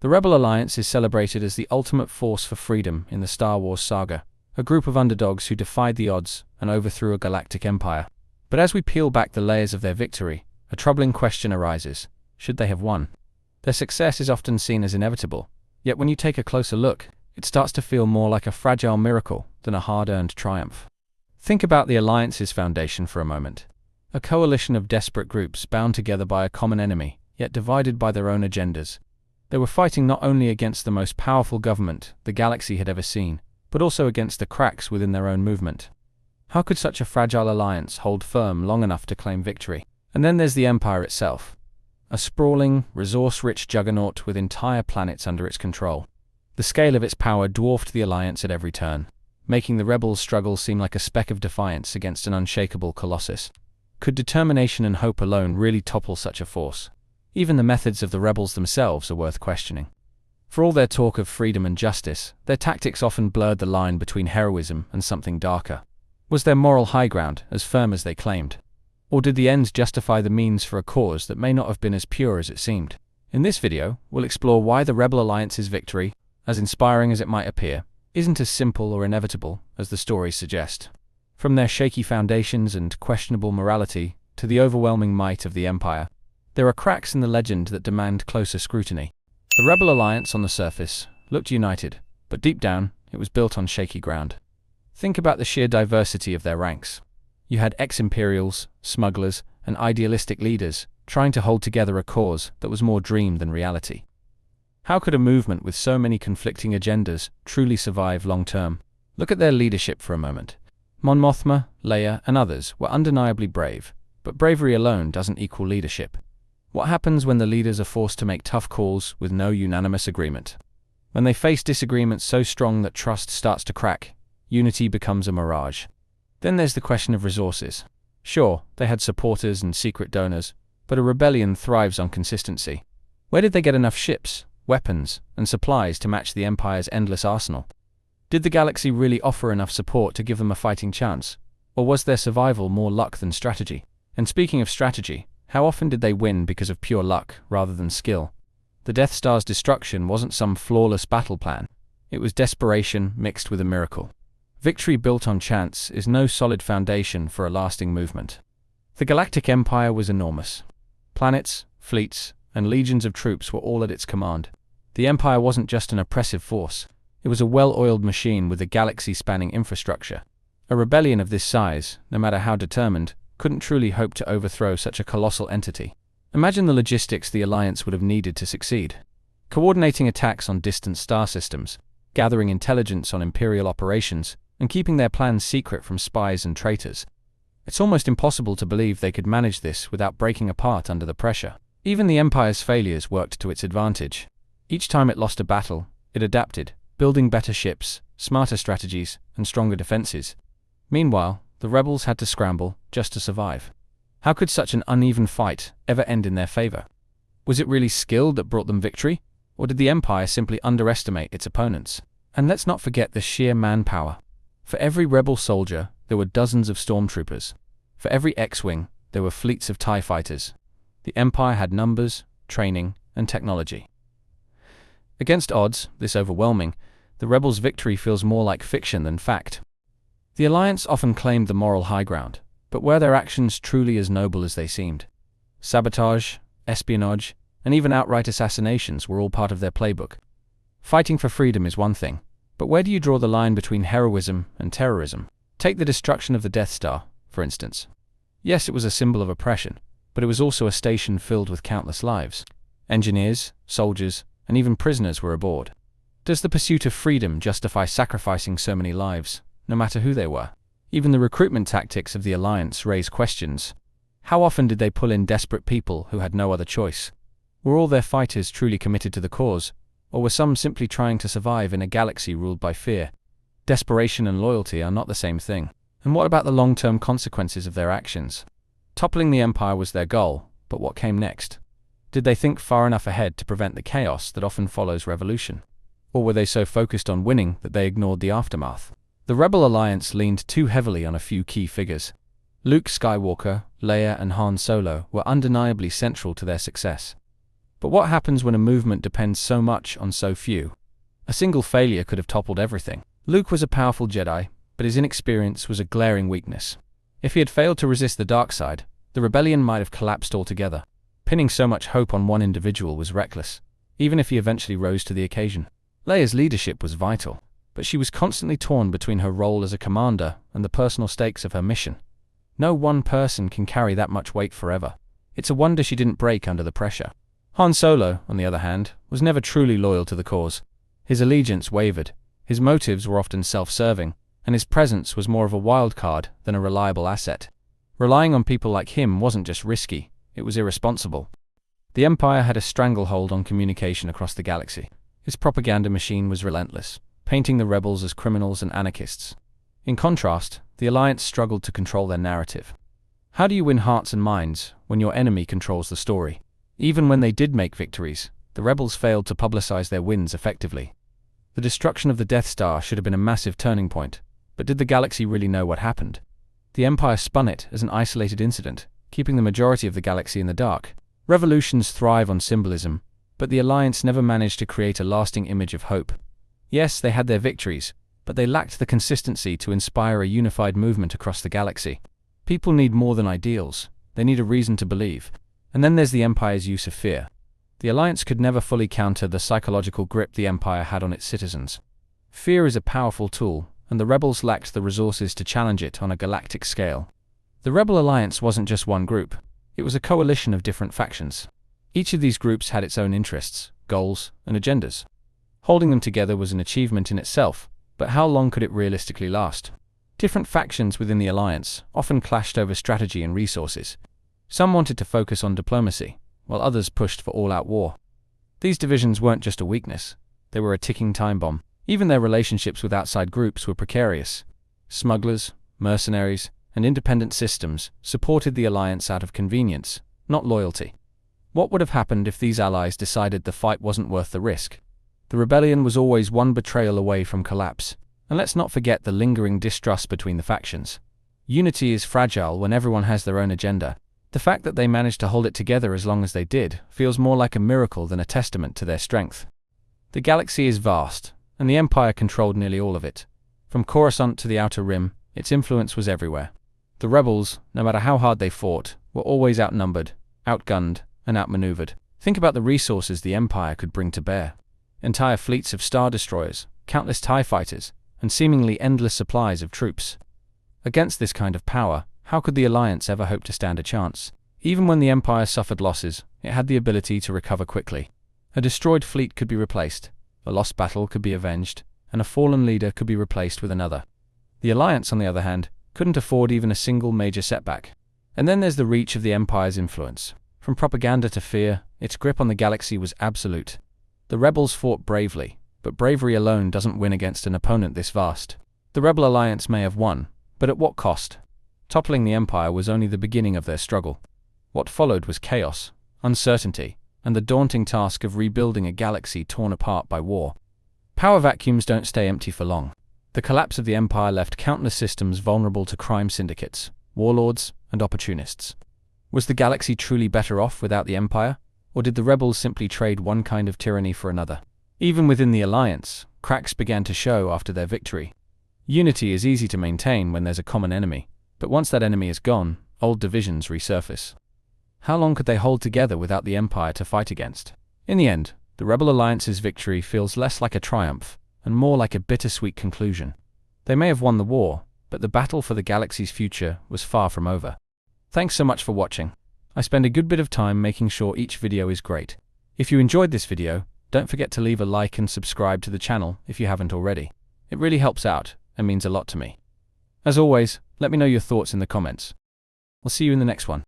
The Rebel Alliance is celebrated as the ultimate force for freedom in the Star Wars saga, a group of underdogs who defied the odds and overthrew a galactic empire. But as we peel back the layers of their victory, a troubling question arises: should they have won? Their success is often seen as inevitable, yet when you take a closer look, it starts to feel more like a fragile miracle than a hard-earned triumph. Think about the Alliance's foundation for a moment. A coalition of desperate groups bound together by a common enemy, yet divided by their own agendas. They were fighting not only against the most powerful government the galaxy had ever seen, but also against the cracks within their own movement. How could such a fragile alliance hold firm long enough to claim victory? And then there's the Empire itself. A sprawling, resource-rich juggernaut with entire planets under its control. The scale of its power dwarfed the Alliance at every turn, making the Rebels' struggle seem like a speck of defiance against an unshakable colossus. Could determination and hope alone really topple such a force? Even the methods of the Rebels themselves are worth questioning. For all their talk of freedom and justice, their tactics often blurred the line between heroism and something darker. Was their moral high ground as firm as they claimed? Or did the ends justify the means for a cause that may not have been as pure as it seemed? In this video, we'll explore why the Rebel Alliance's victory, as inspiring as it might appear, isn't as simple or inevitable as the stories suggest. From their shaky foundations and questionable morality to the overwhelming might of the Empire, there are cracks in the legend that demand closer scrutiny. The Rebel Alliance on the surface looked united, but deep down, it was built on shaky ground. Think about the sheer diversity of their ranks. You had ex-Imperials, smugglers, and idealistic leaders trying to hold together a cause that was more dream than reality. How could a movement with so many conflicting agendas truly survive long-term? Look at their leadership for a moment. Mon Mothma, Leia, and others were undeniably brave, but bravery alone doesn't equal leadership. What happens when the leaders are forced to make tough calls with no unanimous agreement? When they face disagreements so strong that trust starts to crack, unity becomes a mirage. Then there's the question of resources. Sure, they had supporters and secret donors, but a rebellion thrives on consistency. Where did they get enough ships, weapons, and supplies to match the Empire's endless arsenal? Did the galaxy really offer enough support to give them a fighting chance? Or was their survival more luck than strategy? And speaking of strategy, how often did they win because of pure luck rather than skill? The Death Star's destruction wasn't some flawless battle plan. It was desperation mixed with a miracle. Victory built on chance is no solid foundation for a lasting movement. The Galactic Empire was enormous. Planets, fleets, and legions of troops were all at its command. The Empire wasn't just an oppressive force. It was a well-oiled machine with a galaxy-spanning infrastructure. A rebellion of this size, no matter how determined, couldn't truly hope to overthrow such a colossal entity. Imagine the logistics the Alliance would have needed to succeed. Coordinating attacks on distant star systems, gathering intelligence on Imperial operations, and keeping their plans secret from spies and traitors. It's almost impossible to believe they could manage this without breaking apart under the pressure. Even the Empire's failures worked to its advantage. Each time it lost a battle, it adapted, building better ships, smarter strategies, and stronger defenses. Meanwhile, the Rebels had to scramble just to survive. How could such an uneven fight ever end in their favor? Was it really skill that brought them victory? Or did the Empire simply underestimate its opponents? And let's not forget the sheer manpower. For every Rebel soldier, there were dozens of stormtroopers. For every X-Wing, there were fleets of TIE fighters. The Empire had numbers, training, and technology. Against odds, this overwhelming, the Rebels' victory feels more like fiction than fact. The Alliance often claimed the moral high ground, but were their actions truly as noble as they seemed? Sabotage, espionage, and even outright assassinations were all part of their playbook. Fighting for freedom is one thing, but where do you draw the line between heroism and terrorism? Take the destruction of the Death Star, for instance. Yes, it was a symbol of oppression, but it was also a station filled with countless lives. Engineers, soldiers, and even prisoners were aboard. Does the pursuit of freedom justify sacrificing so many lives, no matter who they were? Even the recruitment tactics of the Alliance raise questions. How often did they pull in desperate people who had no other choice? Were all their fighters truly committed to the cause, or were some simply trying to survive in a galaxy ruled by fear? Desperation and loyalty are not the same thing. And what about the long-term consequences of their actions? Toppling the Empire was their goal, but what came next? Did they think far enough ahead to prevent the chaos that often follows revolution? Or were they so focused on winning that they ignored the aftermath? The Rebel Alliance leaned too heavily on a few key figures. Luke Skywalker, Leia, and Han Solo were undeniably central to their success. But what happens when a movement depends so much on so few? A single failure could have toppled everything. Luke was a powerful Jedi, but his inexperience was a glaring weakness. If he had failed to resist the dark side, the rebellion might have collapsed altogether. Pinning so much hope on one individual was reckless, even if he eventually rose to the occasion. Leia's leadership was vital, but she was constantly torn between her role as a commander and the personal stakes of her mission. No one person can carry that much weight forever. It's a wonder she didn't break under the pressure. Han Solo, on the other hand, was never truly loyal to the cause. His allegiance wavered, his motives were often self-serving, and his presence was more of a wild card than a reliable asset. Relying on people like him wasn't just risky, it was irresponsible. The Empire had a stranglehold on communication across the galaxy. Its propaganda machine was relentless, painting the rebels as criminals and anarchists. In contrast, the Alliance struggled to control their narrative. How do you win hearts and minds when your enemy controls the story? Even when they did make victories, the rebels failed to publicize their wins effectively. The destruction of the Death Star should have been a massive turning point, but did the galaxy really know what happened? The Empire spun it as an isolated incident, keeping the majority of the galaxy in the dark. Revolutions thrive on symbolism, but the Alliance never managed to create a lasting image of hope. Yes, they had their victories, but they lacked the consistency to inspire a unified movement across the galaxy. People need more than ideals, they need a reason to believe. And then there's the Empire's use of fear. The Alliance could never fully counter the psychological grip the Empire had on its citizens. Fear is a powerful tool, and the rebels lacked the resources to challenge it on a galactic scale. The Rebel Alliance wasn't just one group, it was a coalition of different factions. Each of these groups had its own interests, goals, and agendas. Holding them together was an achievement in itself, but how long could it realistically last? Different factions within the Alliance often clashed over strategy and resources. Some wanted to focus on diplomacy, while others pushed for all-out war. These divisions weren't just a weakness, they were a ticking time bomb. Even their relationships with outside groups were precarious. Smugglers, mercenaries, and independent systems supported the Alliance out of convenience, not loyalty. What would have happened if these allies decided the fight wasn't worth the risk? The rebellion was always one betrayal away from collapse, and let's not forget the lingering distrust between the factions. Unity is fragile when everyone has their own agenda. The fact that they managed to hold it together as long as they did feels more like a miracle than a testament to their strength. The galaxy is vast, and the Empire controlled nearly all of it. From Coruscant to the Outer Rim, its influence was everywhere. The rebels, no matter how hard they fought, were always outnumbered, outgunned, and outmaneuvered. Think about the resources the Empire could bring to bear. Entire fleets of Star Destroyers, countless TIE fighters, and seemingly endless supplies of troops. Against this kind of power, how could the Alliance ever hope to stand a chance? Even when the Empire suffered losses, it had the ability to recover quickly. A destroyed fleet could be replaced, a lost battle could be avenged, and a fallen leader could be replaced with another. The Alliance, on the other hand, couldn't afford even a single major setback. And then there's the reach of the Empire's influence. From propaganda to fear, its grip on the galaxy was absolute. The rebels fought bravely, but bravery alone doesn't win against an opponent this vast. The Rebel Alliance may have won, but at what cost? Toppling the Empire was only the beginning of their struggle. What followed was chaos, uncertainty, and the daunting task of rebuilding a galaxy torn apart by war. Power vacuums don't stay empty for long. The collapse of the Empire left countless systems vulnerable to crime syndicates, warlords, and opportunists. Was the galaxy truly better off without the Empire, or did the rebels simply trade one kind of tyranny for another? Even within the Alliance, cracks began to show after their victory. Unity is easy to maintain when there's a common enemy, but once that enemy is gone, old divisions resurface. How long could they hold together without the Empire to fight against? In the end, the Rebel Alliance's victory feels less like a triumph, and more like a bittersweet conclusion. They may have won the war, but the battle for the galaxy's future was far from over. Thanks so much for watching. I spend a good bit of time making sure each video is great. If you enjoyed this video, don't forget to leave a like and subscribe to the channel if you haven't already. It really helps out and means a lot to me. As always, let me know your thoughts in the comments. I'll see you in the next one.